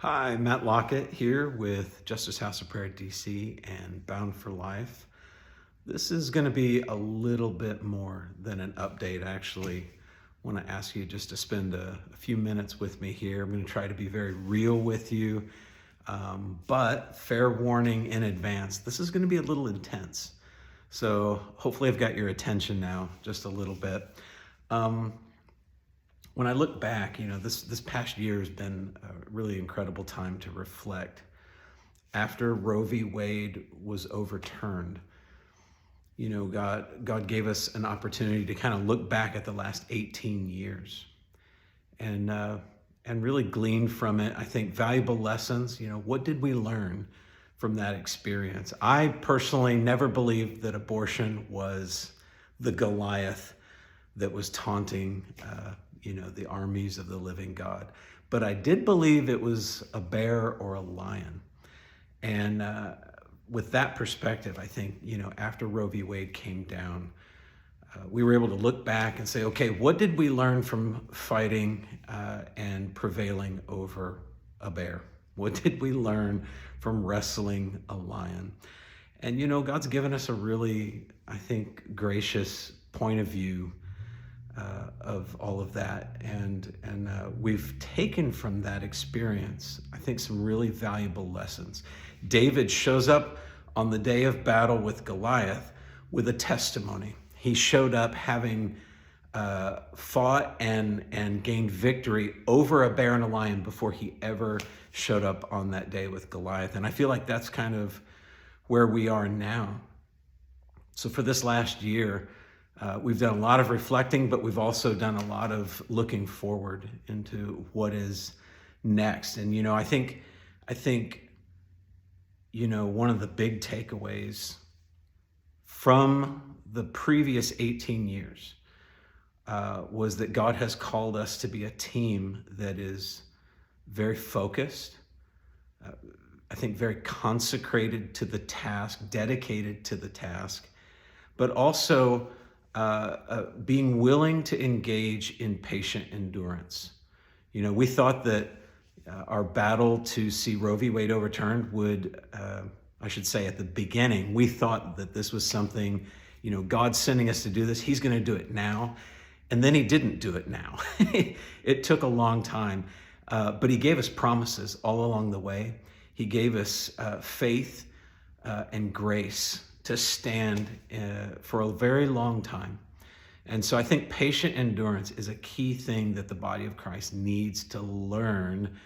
Hi, Matt Lockett here with Justice House of Prayer DC and Bound for Life. This is going to be a little bit more than an update. I actually want to ask you just to spend a few minutes with me here. I'm going to try to be very real with you, but fair warning in advance, this is going to be a little intense. So hopefully I've got your attention now just a little bit. When I look back, this past year has been a really incredible time to reflect. After Roe v. Wade was overturned, God gave us an opportunity to kind of look back at the last 18 years and really glean from it, I think, valuable lessons. What did we learn from that experience? I personally never believed that abortion was the Goliath that was taunting the armies of the living God. But I did believe it was a bear or a lion. And with that perspective, I think, after Roe v. Wade came down, we were able to look back and say, okay, what did we learn from fighting and prevailing over a bear? What did we learn from wrestling a lion? And, God's given us a really, I think, gracious point of view of all of that, and we've taken from that experience, I think, some really valuable lessons. David shows up on the day of battle with Goliath with a testimony. He showed up having fought and gained victory over a bear and a lion before he ever showed up on that day with Goliath. And I feel like that's kind of where we are now. So for this last year, we've done a lot of reflecting, but we've also done a lot of looking forward into what is next. And, I think, one of the big takeaways from the previous 18 years was that God has called us to be a team that is very focused, I think very consecrated to the task, dedicated to the task, but also being willing to engage in patient endurance. We thought that our battle to see Roe v. Wade overturned would, I should say at the beginning, we thought that this was something, God's sending us to do this. He's going to do it now. And then he didn't do it now. It took a long time, but he gave us promises all along the way. He gave us faith and grace to stand for a very long time. And so I think patient endurance is a key thing that the body of Christ needs to learn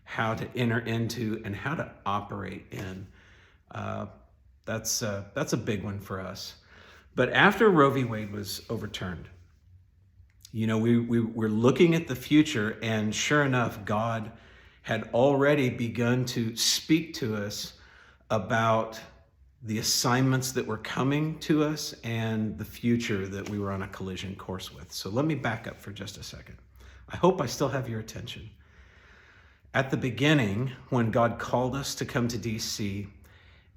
how to enter into and how to operate in. That's a big one for us. But after Roe v. Wade was overturned, we're looking at the future, and sure enough, God had already begun to speak to us about the assignments that were coming to us and the future that we were on a collision course with. So let me back up for just a second. I hope I still have your attention. At the beginning, when God called us to come to DC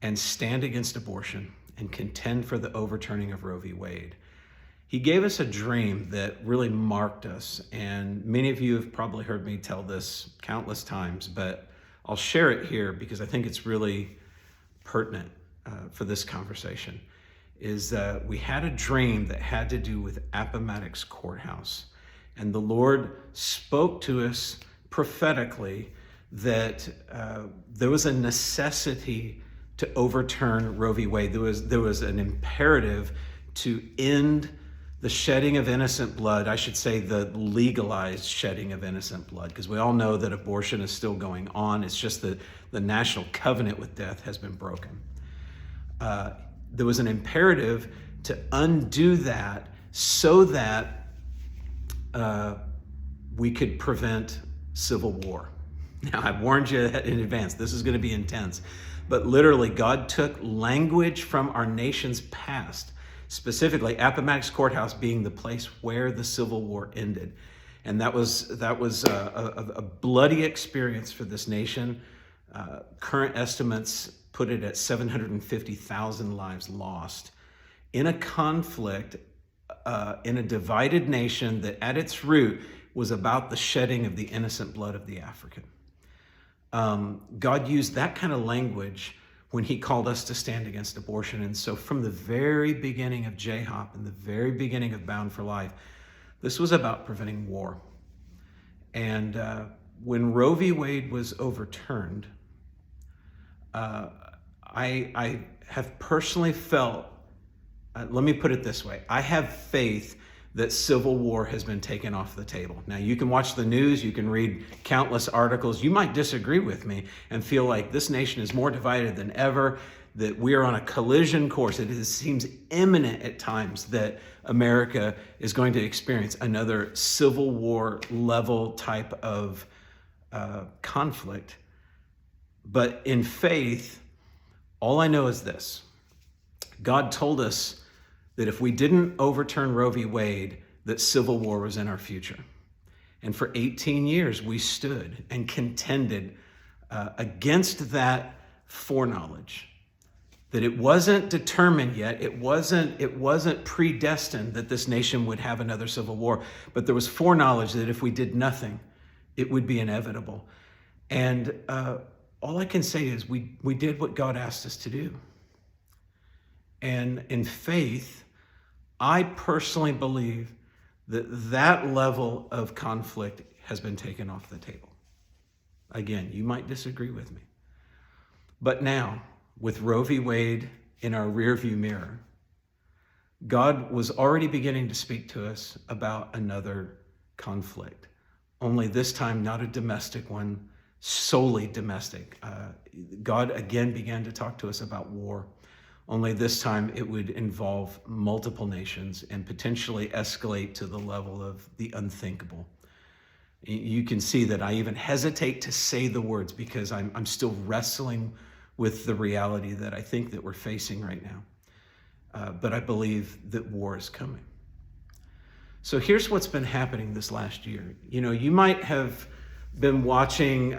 and stand against abortion and contend for the overturning of Roe v. Wade, he gave us a dream that really marked us. And many of you have probably heard me tell this countless times, but I'll share it here because I think it's really pertinent for this conversation. Is that we had a dream that had to do with Appomattox Courthouse. And the Lord spoke to us prophetically that there was a necessity to overturn Roe v. Wade. There was an imperative to end the shedding of innocent blood, I should say the legalized shedding of innocent blood, because we all know that abortion is still going on. It's just that the national covenant with death has been broken. There was an imperative to undo that so that we could prevent civil war. Now, I've warned you in advance, this is going to be intense. But literally, God took language from our nation's past, specifically Appomattox Courthouse being the place where the Civil War ended. And that was a bloody experience for this nation. Current estimates put it at 750,000 lives lost in a conflict, in a divided nation that at its root was about the shedding of the innocent blood of the African. God used that kind of language when he called us to stand against abortion. And so from the very beginning of J-HOP and the very beginning of Bound for Life, this was about preventing war. And when Roe v. Wade was overturned, I have personally felt, let me put it this way, I have faith that civil war has been taken off the table. Now, you can watch the news, you can read countless articles. You might disagree with me and feel like this nation is more divided than ever, that we are on a collision course. It seems imminent at times that America is going to experience another civil war level type of conflict. But in faith, all I know is this: God told us that if we didn't overturn Roe v. Wade, that civil war was in our future. And for 18 years, we stood and contended against that foreknowledge, that it wasn't determined yet, it wasn't predestined that this nation would have another civil war, but there was foreknowledge that if we did nothing, it would be inevitable. And all I can say is we did what God asked us to do. And in faith, I personally believe that that level of conflict has been taken off the table. Again, you might disagree with me. But now, with Roe v. Wade in our rearview mirror, God was already beginning to speak to us about another conflict, only this time not a domestic one, solely domestic. God again began to talk to us about war. Only this time it would involve multiple nations and potentially escalate to the level of the unthinkable. You can see that I even hesitate to say the words because I'm still wrestling with the reality that I think that we're facing right now. But I believe that war is coming. So here's what's been happening this last year. You might have been watching,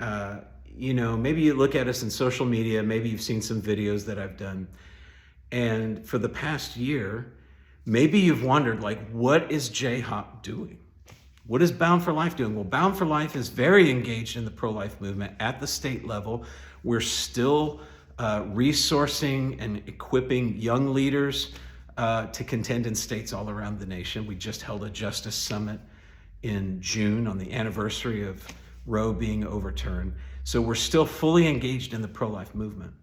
maybe you look at us in social media, maybe you've seen some videos that I've done. And for the past year, maybe you've wondered, what is J-HOP doing? What is Bound for Life doing? Well, Bound for Life is very engaged in the pro-life movement at the state level. We're still resourcing and equipping young leaders to contend in states all around the nation. We just held a Justice Summit in June on the anniversary of Roe being overturned. So we're still fully engaged in the pro-life movement.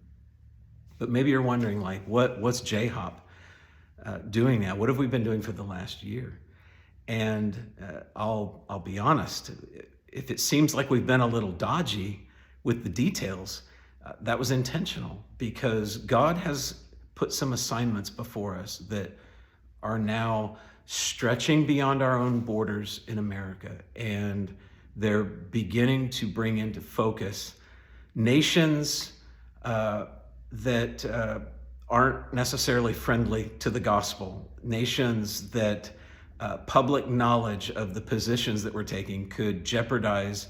But maybe you're wondering, what's J-HOP doing now? What have we been doing for the last year? And I'll be honest, if it seems like we've been a little dodgy with the details, that was intentional, because God has put some assignments before us that are now stretching beyond our own borders in America, and they're beginning to bring into focus nations that aren't necessarily friendly to the gospel, nations that public knowledge of the positions that we're taking could jeopardize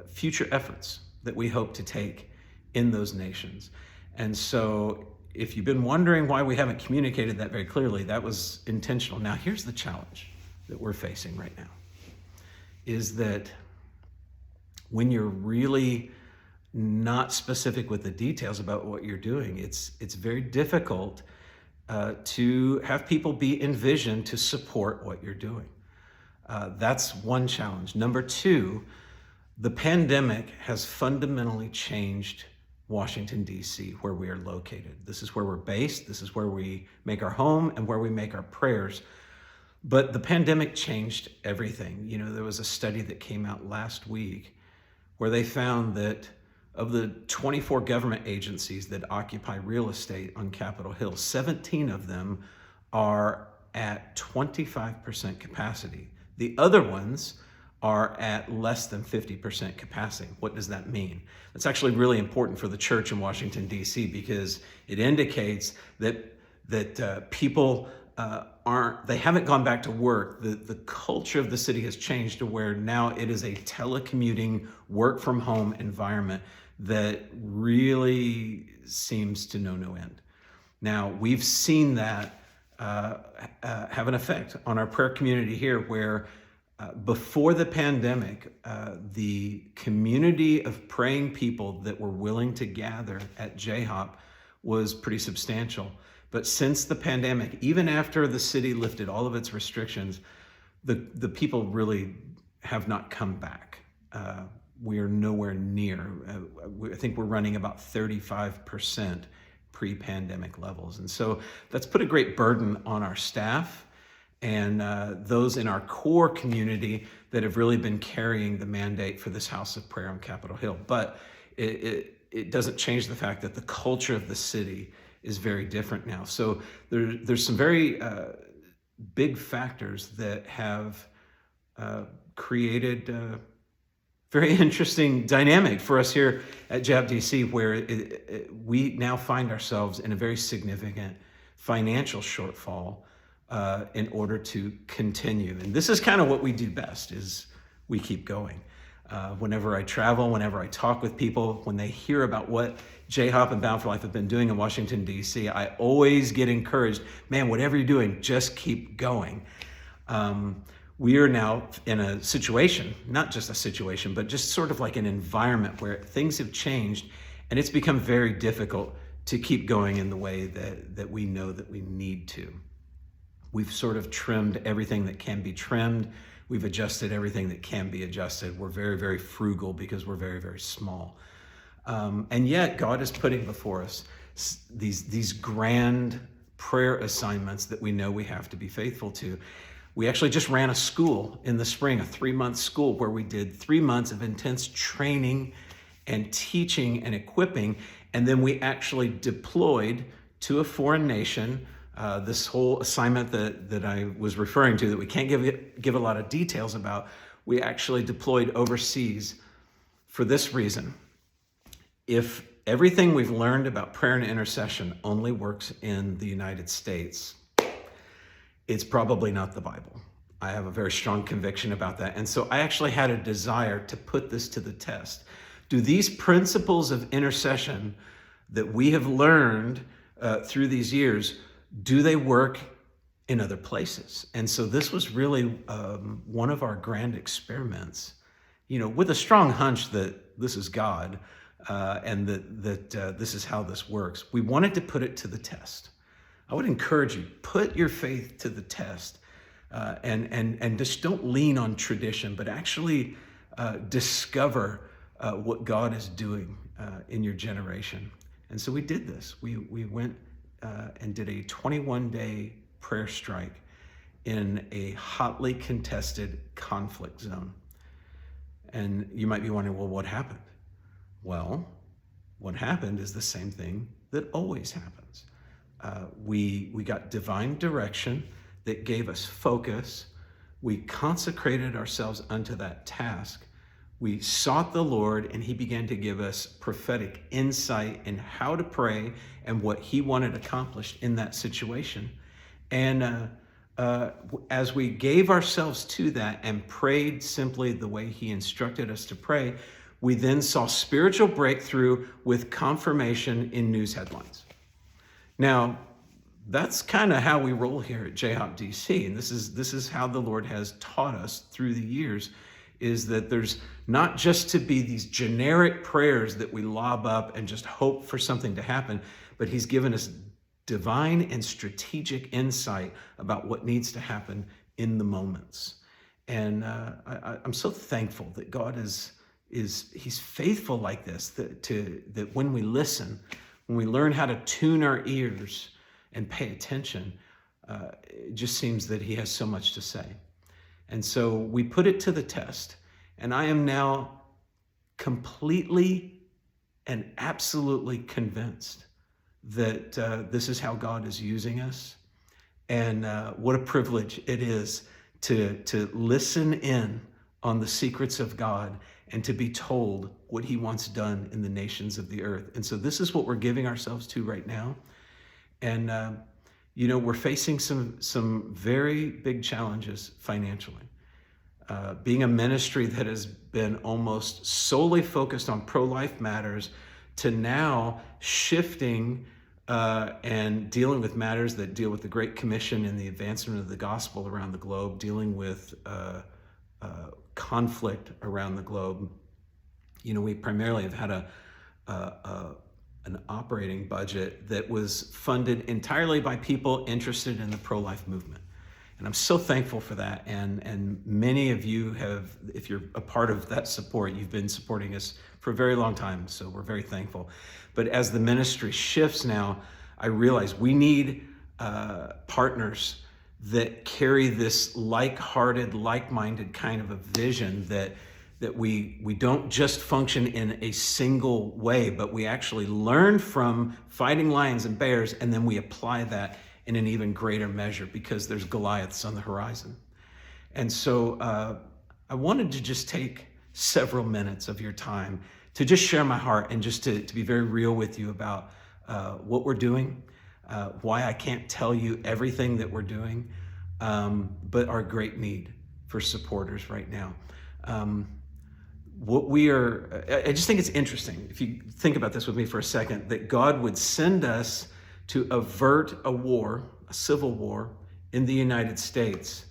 future efforts that we hope to take in those nations. And so if you've been wondering why we haven't communicated that very clearly, that was intentional. Now, here's the challenge that we're facing right now, is that when you're really not specific with the details about what you're doing, it's very difficult to have people be envisioned to support what you're doing. That's one challenge. Number two, the pandemic has fundamentally changed Washington, D.C., where we are located. This is where we're based. This is where we make our home and where we make our prayers. But the pandemic changed everything. There was a study that came out last week where they found that of the 24 government agencies that occupy real estate on Capitol Hill, 17 of them are at 25% capacity. The other ones are at less than 50% capacity. What does that mean? That's actually really important for the church in Washington, D.C., because it indicates that people they haven't gone back to work. The culture of the city has changed to where now it is a telecommuting, work from home environment that really seems to know no end. Now, we've seen that have an effect on our prayer community here, where Before the pandemic, the community of praying people that were willing to gather at JHOP was pretty substantial. But since the pandemic, even after the city lifted all of its restrictions, the people really have not come back. We are nowhere near. I think we're running about 35% pre-pandemic levels. And so that's put a great burden on our staff and those in our core community that have really been carrying the mandate for this house of prayer on Capitol Hill. But it doesn't change the fact that the culture of the city is very different now. So there's some very big factors that have created a very interesting dynamic for us here at JHOP DC, where we now find ourselves in a very significant financial shortfall in order to continue. And this is kind of what we do best, is we keep going. Whenever I travel, whenever I talk with people, when they hear about what JHOP and Bound for Life have been doing in Washington, D.C., I always get encouraged, man, whatever you're doing, just keep going. We are now in a situation, not just a situation, but just sort of like an environment where things have changed and it's become very difficult to keep going in the way that we know that we need to. We've sort of trimmed everything that can be trimmed. We've adjusted everything that can be adjusted. We're very, very frugal because we're very, very small. And yet God is putting before us these grand prayer assignments that we know we have to be faithful to. We actually just ran a school in the spring, a 3-month school, where we did 3 months of intense training and teaching and equipping. And then we actually deployed to a foreign nation. This whole assignment that I was referring to, that we can't give a lot of details about, we actually deployed overseas for this reason. If everything we've learned about prayer and intercession only works in the United States, it's probably not the Bible. I have a very strong conviction about that. And so I actually had a desire to put this to the test. Do these principles of intercession that we have learned through these years, do they work in other places? And so this was really one of our grand experiments, with a strong hunch that this is God and that this is how this works. We wanted to put it to the test. I would encourage you, put your faith to the test and just don't lean on tradition, but actually discover what God is doing in your generation. And so we did this. We went and did a 21-day prayer strike in a hotly contested conflict zone. And you might be wondering, well, what happened? Well, what happened is the same thing that always happens. We got divine direction that gave us focus. We consecrated ourselves unto that task. We sought the Lord, and he began to give us prophetic insight in how to pray and what he wanted accomplished in that situation. And as we gave ourselves to that and prayed simply the way he instructed us to pray, we then saw spiritual breakthrough with confirmation in news headlines. Now, that's kind of how we roll here at JHOP DC, and this is how the Lord has taught us through the years, is that there's not just to be these generic prayers that we lob up and just hope for something to happen, but he's given us divine and strategic insight about what needs to happen in the moments. And I'm so thankful that God he's faithful like this, that when we listen, when we learn how to tune our ears and pay attention, it just seems that he has so much to say. And so we put it to the test, and I am now completely and absolutely convinced that this is how God is using us. And what a privilege it is to listen in on the secrets of God and to be told what he wants done in the nations of the earth. And so this is what we're giving ourselves to right now. And we're facing some very big challenges financially. Being a ministry that has been almost solely focused on pro-life matters to now shifting and dealing with matters that deal with the Great Commission and the advancement of the gospel around the globe, dealing with conflict around the globe. We primarily have had an operating budget that was funded entirely by people interested in the pro-life movement. And I'm so thankful for that. And many of you have, if you're a part of that support, you've been supporting us for a very long time. So we're very thankful. But as the ministry shifts now, I realize we need partners that carry this like-hearted, like-minded kind of a vision that we don't just function in a single way, but we actually learn from fighting lions and bears, and then we apply that in an even greater measure because there's Goliaths on the horizon. And so I wanted to just take several minutes of your time to just share my heart and just to be very real with you about what we're doing, why I can't tell you everything that we're doing, but our great need for supporters right now. I just think it's interesting, if you think about this with me for a second, that God would send us to avert a war, a civil war in the United States,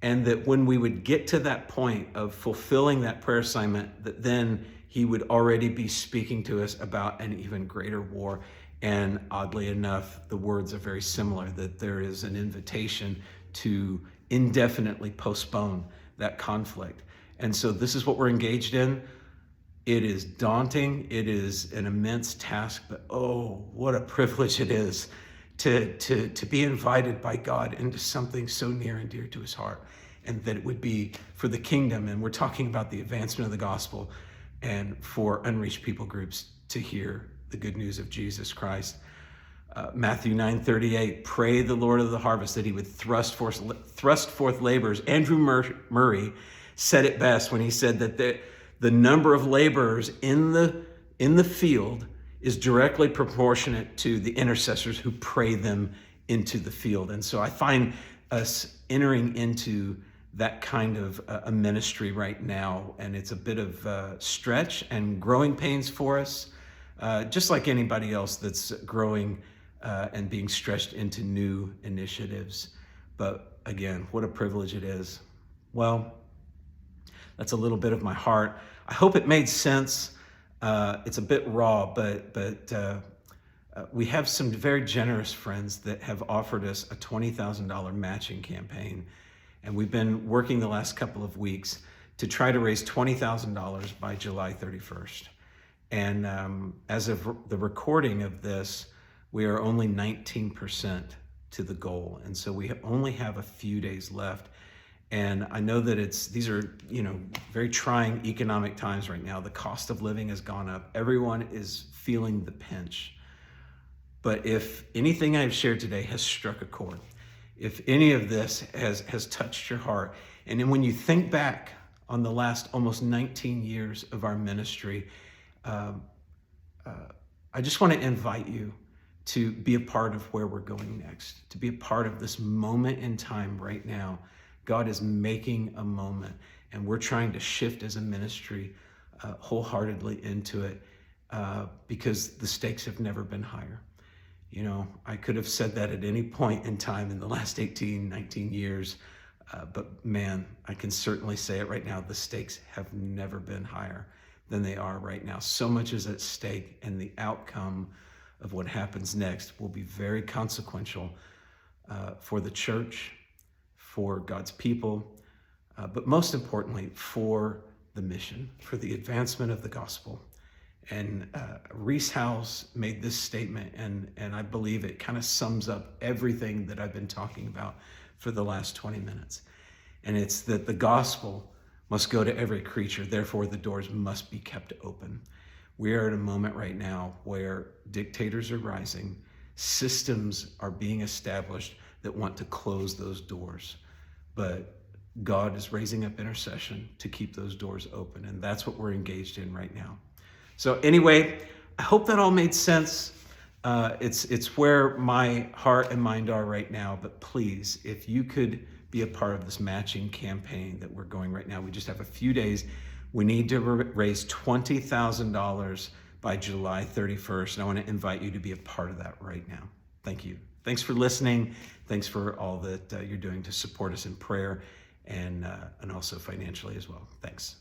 and that when we would get to that point of fulfilling that prayer assignment, that then he would already be speaking to us about an even greater war. And oddly enough, the words are very similar, that there is an invitation to indefinitely postpone that conflict. And so this is what we're engaged in. It is daunting. It is an immense task, but oh, what a privilege it is to be invited by God into something so near and dear to his heart, and that it would be for the kingdom. And we're talking about the advancement of the gospel and for unreached people groups to hear the good news of Jesus Christ. Matthew 9:38, pray the Lord of the harvest that he would thrust forth laborers. Andrew Murray said it best when he said that the number of laborers in the field is directly proportionate to the intercessors who pray them into the field. And so I find us entering into that kind of a ministry right now, and it's a bit of stretch and growing pains for us, just like anybody else that's growing and being stretched into new initiatives. But again, what a privilege it is. Well, that's a little bit of my heart. I hope it made sense. It's a bit raw, but we have some very generous friends that have offered us a $20,000 matching campaign. And we've been working the last couple of weeks to try to raise $20,000 by July 31st. And as of the recording of this, we are only 19% to the goal. And so we only have a few days left. And I know that these are, very trying economic times right now. The cost of living has gone up. Everyone is feeling the pinch. But if anything I've shared today has struck a chord, if any of this has touched your heart, and then when you think back on the last almost 19 years of our ministry, I just want to invite you to be a part of where we're going next, to be a part of this moment in time right now. God is making a moment, and we're trying to shift as a ministry wholeheartedly into it because the stakes have never been higher. I could have said that at any point in time in the last 18, 19 years, but man, I can certainly say it right now. The stakes have never been higher than they are right now. So much is at stake, and the outcome of what happens next will be very consequential for the church, for God's people, but most importantly, for the mission, for the advancement of the gospel. And Rees Howells made this statement, and I believe it kind of sums up everything that I've been talking about for the last 20 minutes. And it's that the gospel must go to every creature, therefore the doors must be kept open. We are at a moment right now where dictators are rising, systems are being established that want to close those doors. But God is raising up intercession to keep those doors open, and that's what we're engaged in right now. So anyway, I hope that all made sense. It's where my heart and mind are right now, but please, if you could be a part of this matching campaign that we're going right now, we just have a few days. We need to raise $20,000 by July 31st, and I want to invite you to be a part of that right now. Thank you. Thanks for listening. Thanks for all that you're doing to support us in prayer and also financially as well. Thanks.